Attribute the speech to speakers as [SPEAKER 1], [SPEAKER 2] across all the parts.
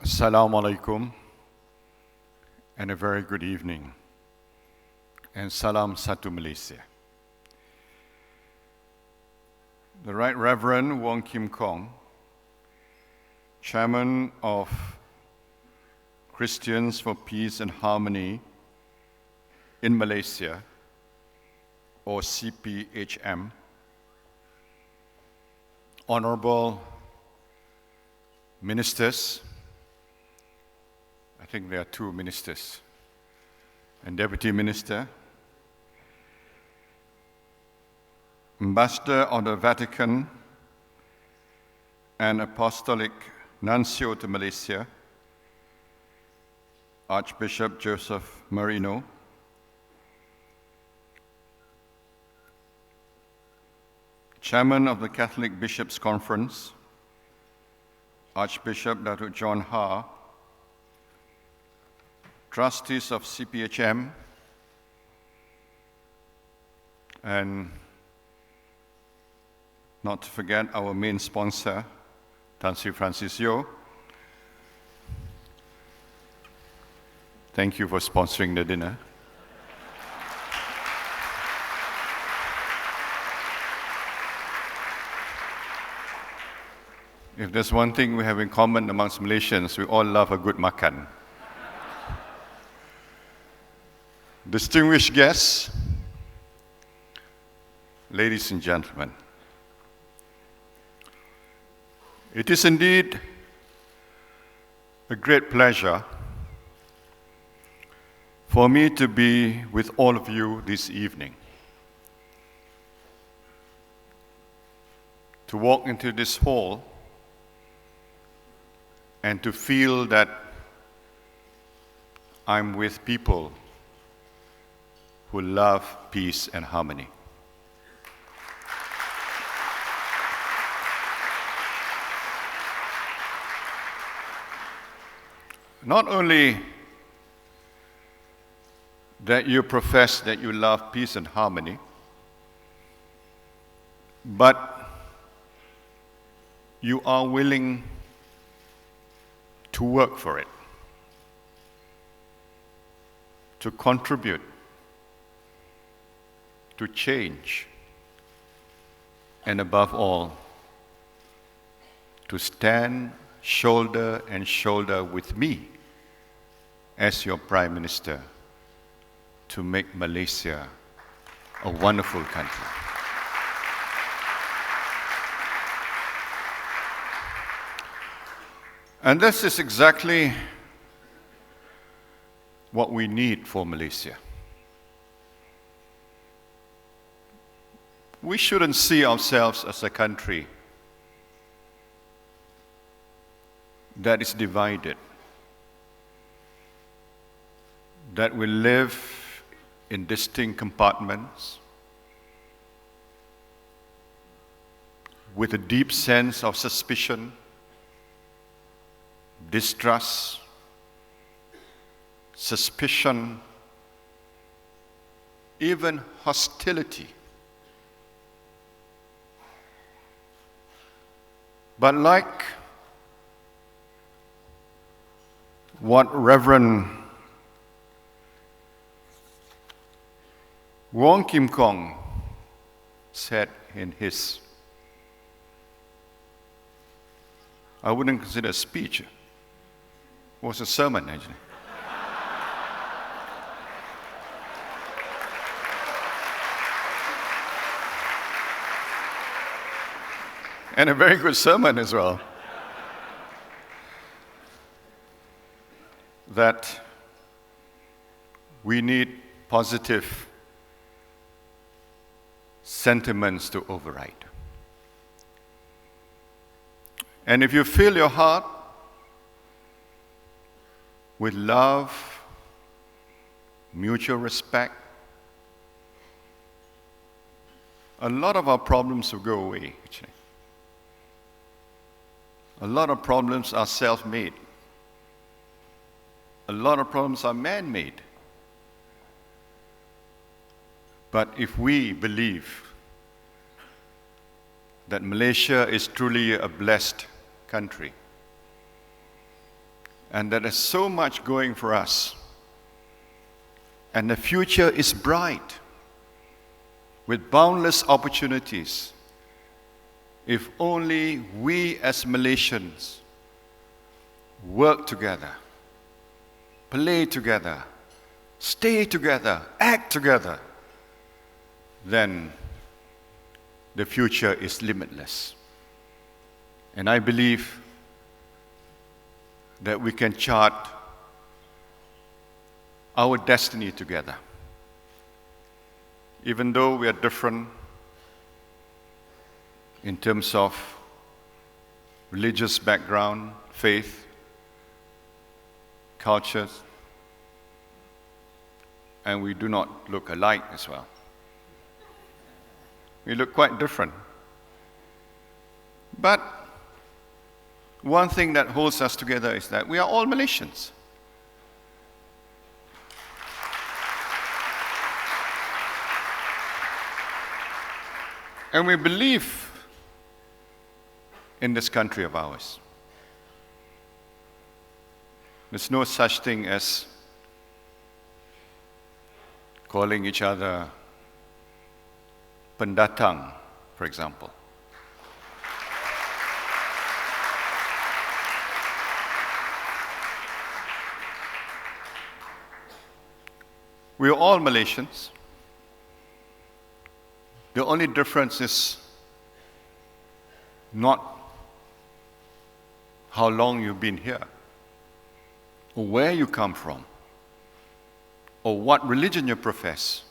[SPEAKER 1] Assalamu alaikum and a very good evening. And salam satu Malaysia. The Right Reverend Wong Kim Kong, Chairman of Christians for Peace and Harmony in Malaysia, or CPHM, Honorable Ministers, I think there are two ministers, and Deputy Minister, Ambassador of the Vatican and Apostolic Nuncio to Malaysia, Archbishop Joseph Marino, Chairman of the Catholic Bishops' Conference, Archbishop Dr. John Ha, Trustees of CPHM, and not to forget our main sponsor, Tan Sri Francis Yeo. Thank you for sponsoring the dinner. If there's one thing we have in common amongst Malaysians, we all love a good makan. Distinguished guests, ladies and gentlemen, it is indeed a great pleasure for me to be with all of you this evening, to walk into this hall and to feel that I'm with people who love peace and harmony. Not only that you profess that you love peace and harmony, but you are willing to work for it, to contribute, to change, and above all, to stand shoulder and shoulder with me as your Prime Minister to make Malaysia a wonderful country. And this is exactly what we need for Malaysia. We shouldn't see ourselves as a country that is divided, that we live in distinct compartments with a deep sense of suspicion, distrust, suspicion, even hostility. But like what Reverend Wong Kim Kong said in his, I wouldn't consider a speech, it was a sermon actually. And a very good sermon as well. That we need positive sentiments to override. And if you fill your heart with love, mutual respect, a lot of our problems will go away, actually. A lot of problems are self-made. A lot of problems are man-made. But if we believe that Malaysia is truly a blessed country, and that there's so much going for us. And the future is bright with boundless opportunities if only we as Malaysians work together, play together, stay together, act together, then the future is limitless. And I believe that we can chart our destiny together. Even though we are different in terms of religious background, faith, cultures, and we do not look alike as well. We look quite different. But one thing that holds us together is that we are all Malaysians. And we believe in this country of ours. There's no such thing as calling each other pendatang, for example. We are all Malaysians. The only difference is not how long you've been here, or where you come from, or what religion you profess.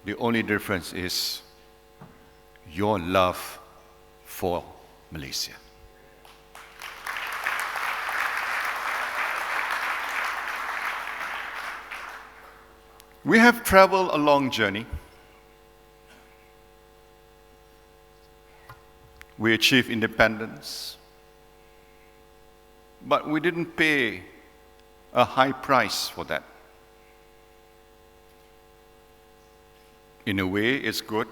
[SPEAKER 1] The only difference is your love for Malaysia. We have traveled a long journey. We achieved independence, but we didn't pay a high price for that. In a way, it's good,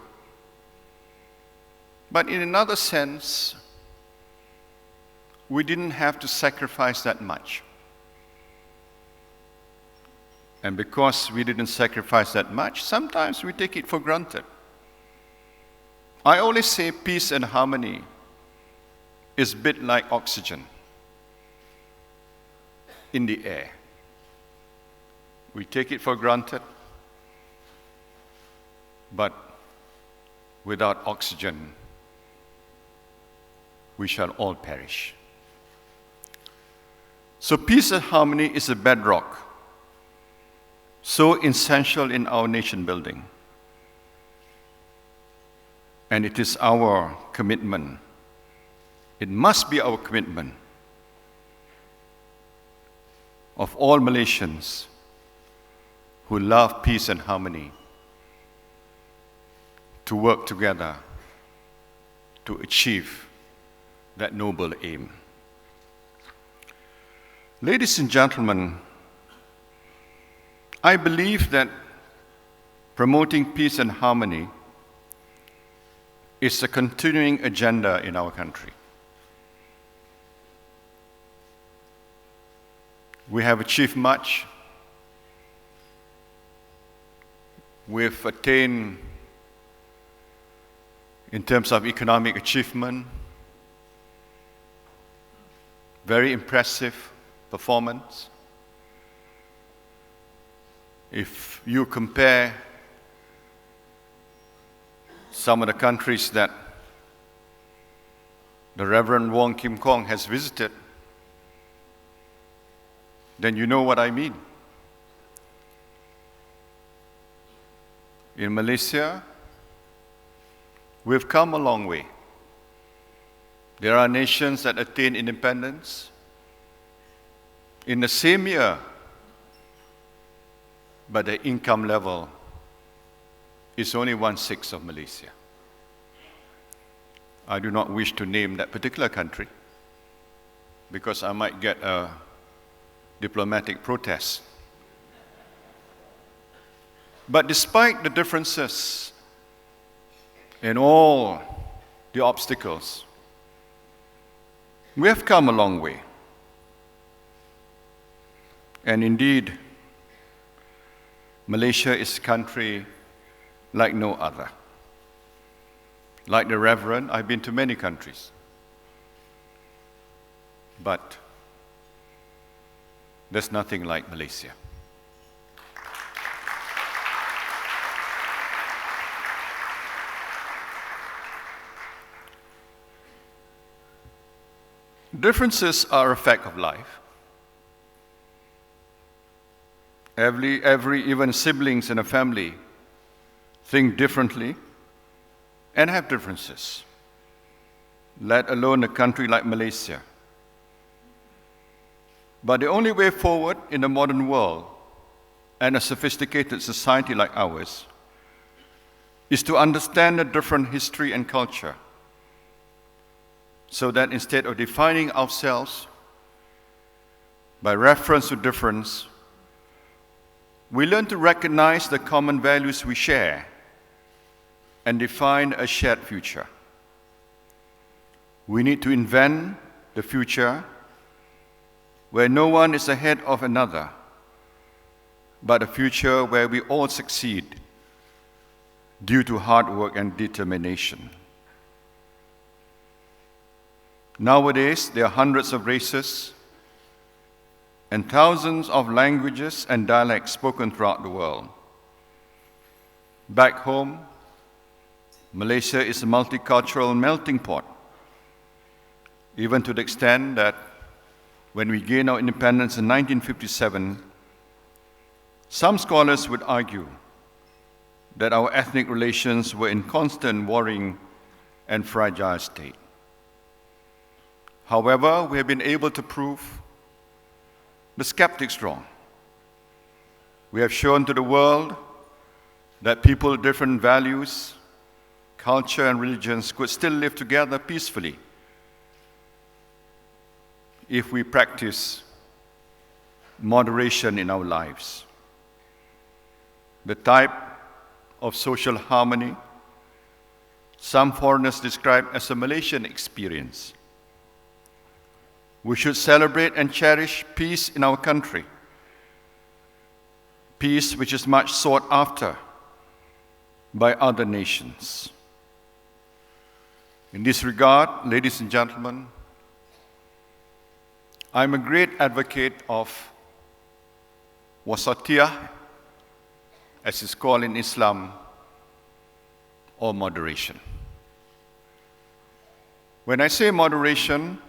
[SPEAKER 1] but in another sense, we didn't have to sacrifice that much. And because we didn't sacrifice that much, sometimes we take it for granted. I always say peace and harmony is a bit like oxygen in the air. We take it for granted, but without oxygen, we shall all perish. So peace and harmony is a bedrock, so essential in our nation building. And it is our commitment. It must be our commitment of all Malaysians who love peace and harmony to work together to achieve that noble aim. Ladies and gentlemen, I believe that promoting peace and harmony is a continuing agenda in our country. We have achieved much. We've attained, in terms of economic achievement, very impressive performance. If you compare some of the countries that the Reverend Wong Kim Kong has visited, then you know what I mean. In Malaysia, we've come a long way. There are nations that attain independence in the same year, but the income level is only 1/6 of Malaysia. I do not wish to name that particular country because I might get a diplomatic protest. But despite the differences and all the obstacles, we have come a long way. And indeed, Malaysia is a country like no other. Like the Reverend, I've been to many countries. But there's nothing like Malaysia. Differences are a fact of life. Even siblings in a family think differently and have differences, let alone a country like Malaysia. But the only way forward in the modern world and a sophisticated society like ours is to understand a different history and culture, so that instead of defining ourselves by reference to difference, we learn to recognize the common values we share and define a shared future. We need to invent the future where no one is ahead of another, but a future where we all succeed due to hard work and determination. Nowadays, there are hundreds of races and thousands of languages and dialects spoken throughout the world. Back home, Malaysia is a multicultural melting pot, even to the extent that when we gained our independence in 1957, some scholars would argue that our ethnic relations were in constant warring and fragile state. However, we have been able to prove the skeptics wrong. We have shown to the world that people with different values, culture, and religions could still live together peacefully if we practice moderation in our lives. The type of social harmony some foreigners describe as a Malaysian experience. We should celebrate and cherish peace in our country, peace which is much sought after by other nations. In this regard, ladies and gentlemen, I'm a great advocate of wasatiyah, as it's called in Islam, or moderation. When I say moderation,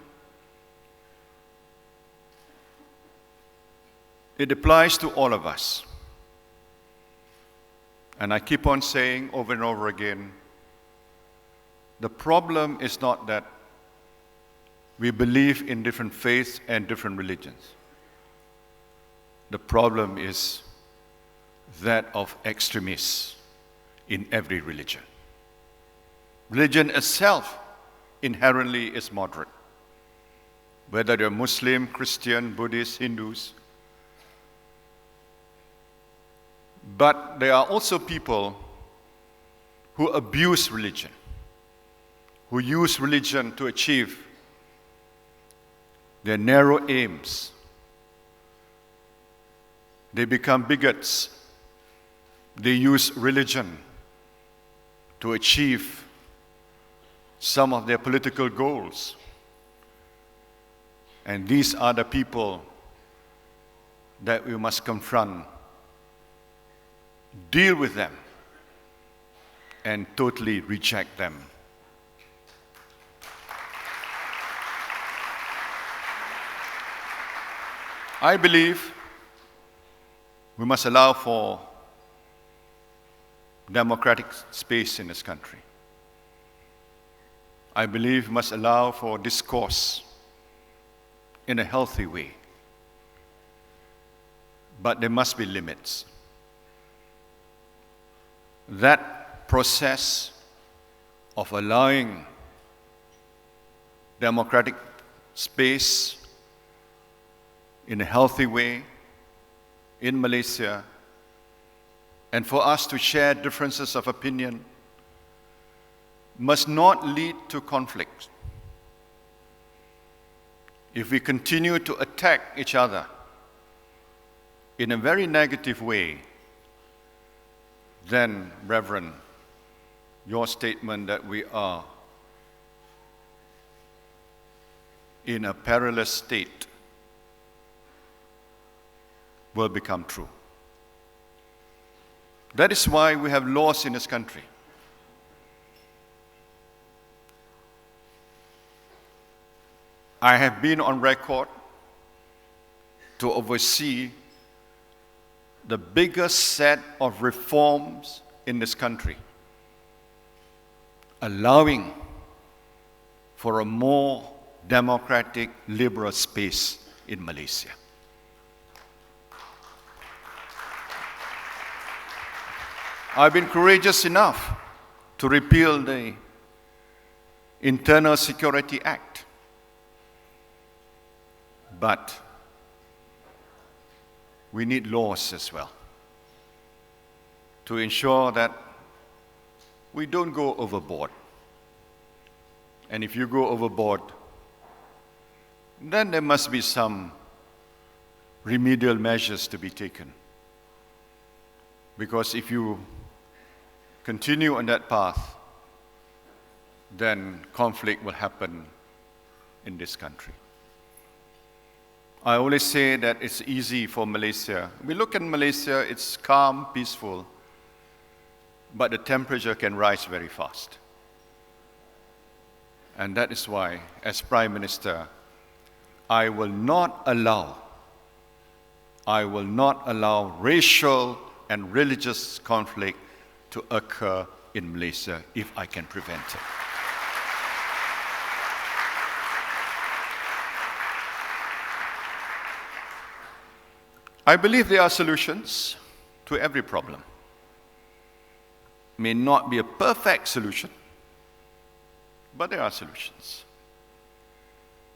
[SPEAKER 1] it applies to all of us. And I keep on saying over and over again, the problem is not that we believe in different faiths and different religions. The problem is that of extremists in every religion. Religion itself inherently is moderate. Whether they're Muslim, Christian, Buddhist, Hindus. But there are also people who abuse religion, who use religion to achieve their narrow aims. They become bigots. They use religion to achieve some of their political goals. And these are the people that we must confront, deal with them, and totally reject them. I believe we must allow for democratic space in this country. I believe we must allow for discourse in a healthy way. But there must be limits. That process of allowing democratic space in a healthy way in Malaysia, and for us to share differences of opinion, must not lead to conflict. If we continue to attack each other in a very negative way, then, Reverend, your statement that we are in a perilous state will become true. That is why we have laws in this country. I have been on record to oversee the biggest set of reforms in this country, allowing for a more democratic, liberal space in Malaysia. I've been courageous enough to repeal the Internal Security Act. But we need laws as well to ensure that we don't go overboard. And if you go overboard, then there must be some remedial measures to be taken. Because if you continue on that path, then conflict will happen in this country. I always say that it's easy for Malaysia. We look at Malaysia, it's calm, peaceful, but the temperature can rise very fast. And that is why, as Prime Minister, I will not allow racial and religious conflict to occur in Malaysia if I can prevent it. I believe there are solutions to every problem. May not be a perfect solution, but there are solutions.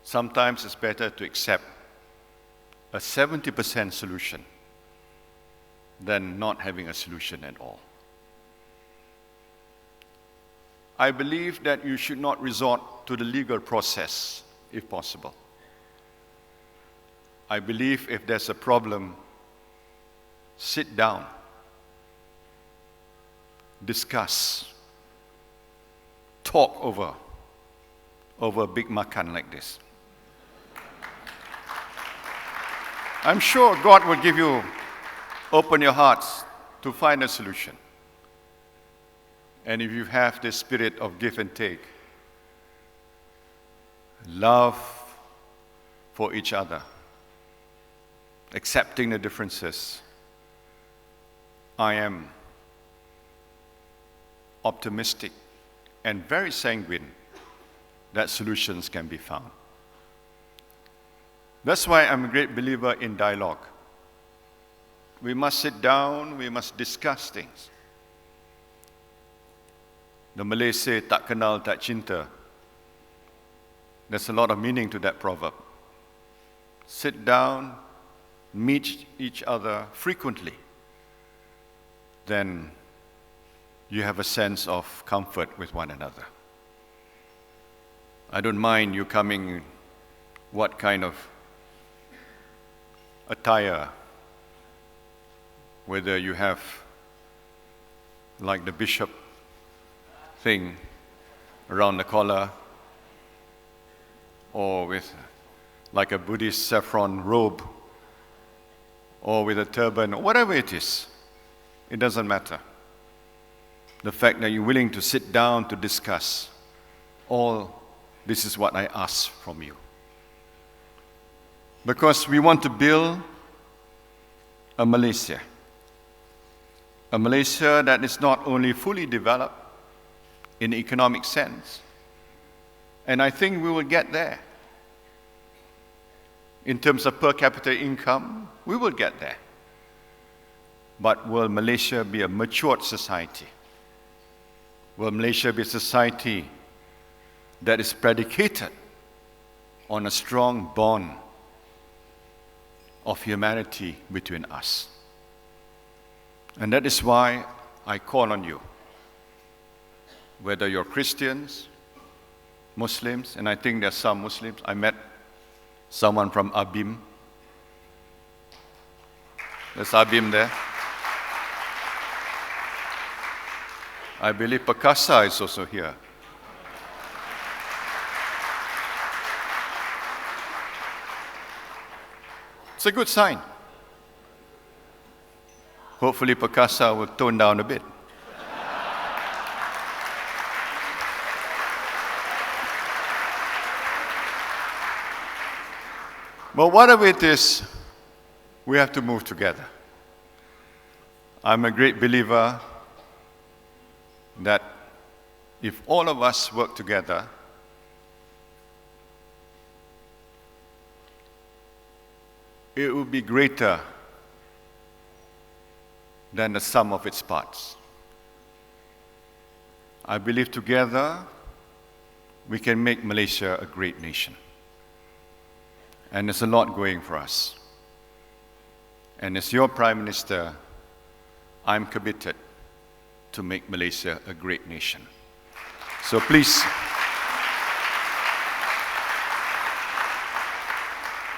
[SPEAKER 1] Sometimes it's better to accept a 70% solution than not having a solution at all. I believe that you should not resort to the legal process if possible. I believe if there's a problem, sit down, discuss, talk over a big makan like this. I'm sure God will give you, open your hearts to find a solution. And if you have this spirit of give and take, love for each other, accepting the differences, I am optimistic and very sanguine that solutions can be found. That's why I'm a great believer in dialogue. We must sit down, we must discuss things. The Malay say, tak kenal, tak cinta. There's a lot of meaning to that proverb. Sit down, meet each other frequently, then you have a sense of comfort with one another. I don't mind you coming, what kind of attire, whether you have like the bishop thing around the collar, or with like a Buddhist saffron robe, or with a turban, or whatever it is. It doesn't matter. The fact that you're willing to sit down to discuss, all this is what I ask from you. Because we want to build a Malaysia that is not only fully developed in economic sense, and I think we will get there. In terms of per capita income, we will get there. But will Malaysia be a matured society? Will Malaysia be a society that is predicated on a strong bond of humanity between us? And that is why I call on you, whether you're Christians, Muslims, and I think there's some Muslims. I met someone from Abim. There's Abim there. I believe Perkasa is also here. It's a good sign. Hopefully Perkasa will tone down a bit. But whatever it is, we have to move together. I'm a great believer that if all of us work together, it will be greater than the sum of its parts. I believe together we can make Malaysia a great nation. And there's a lot going for us. And as your Prime Minister, I'm committed to make Malaysia a great nation. So please,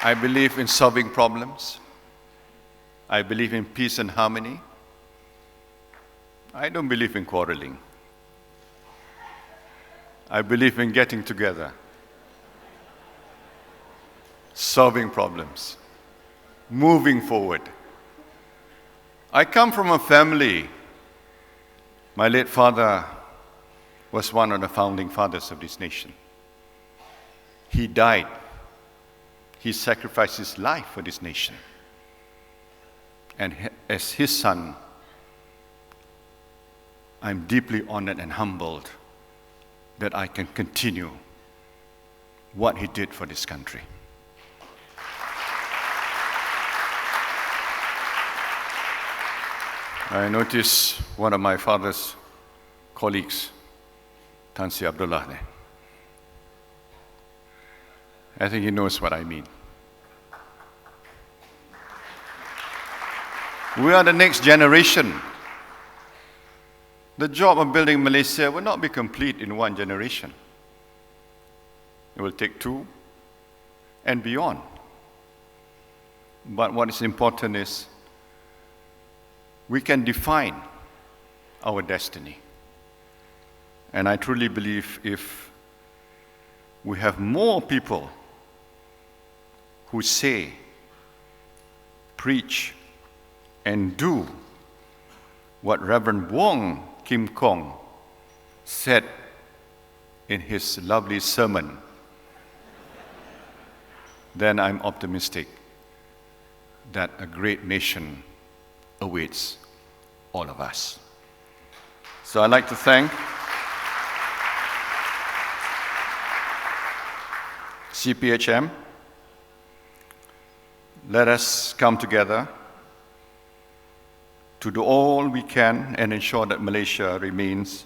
[SPEAKER 1] I believe in solving problems. I believe in peace and harmony. I don't believe in quarreling. I believe in getting together, solving problems, moving forward. I come from a family. My late father was one of the founding fathers of this nation. He died. He sacrificed his life for this nation. And as his son, I'm deeply honored and humbled that I can continue what he did for this country. I notice one of my father's colleagues, Tan Sri Abdullah, there. I think he knows what I mean. We are the next generation. The job of building Malaysia will not be complete in one generation. It will take two and beyond. But what is important is we can define our destiny. And I truly believe if we have more people who say, preach, and do what Reverend Wong Kim Kong said in his lovely sermon, then I'm optimistic that a great nation awaits all of us. So I'd like to thank CPHM. Let us come together to do all we can and ensure that Malaysia remains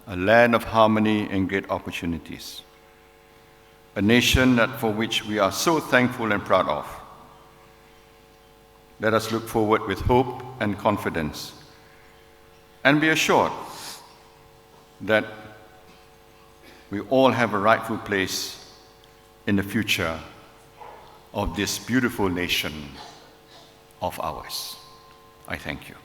[SPEAKER 1] a land of harmony and great opportunities, a nation for which we are so thankful and proud of. Let us look forward with hope and confidence and be assured that we all have a rightful place in the future of this beautiful nation of ours. I thank you.